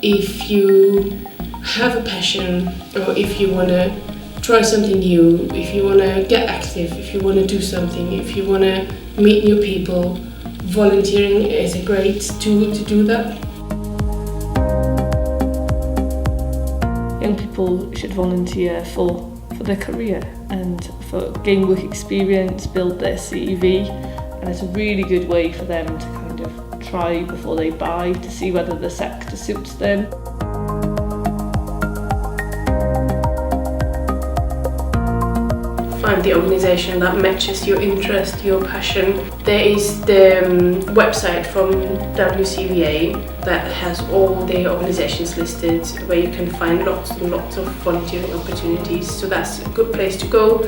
if you have a passion, or if you want to try something new, if you want to get active, if you want to do something, if you want to meet new people, volunteering is a great tool to do that. Young people should volunteer for their career and for gain work experience, build their CV, and it's a really good way for them to kind of try before they buy, to see whether the sector suits them. Find the organisation that matches your interest, your passion. There is the website from WCVA that has all the organisations listed, where you can find lots and lots of volunteering opportunities, so that's a good place to go.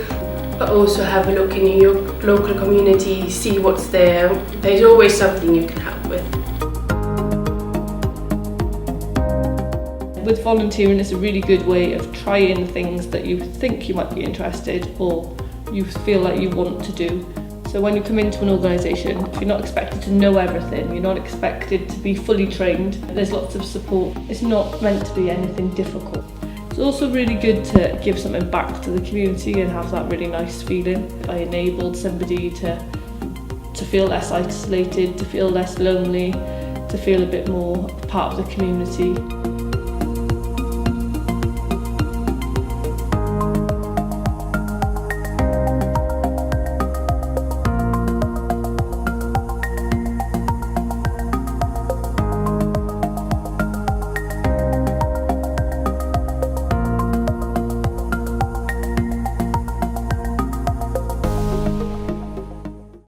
But also have a look in your local community, see what's there. There's always something you can help with. With volunteering, it's a really good way of trying things that you think you might be interested or you feel like you want to do. So when you come into an organisation, you're not expected to know everything, you're not expected to be fully trained. There's lots of support. It's not meant to be anything difficult. It's also really good to give something back to the community and have that really nice feeling. I enabled somebody to feel less isolated, to feel less lonely, to feel a bit more part of the community.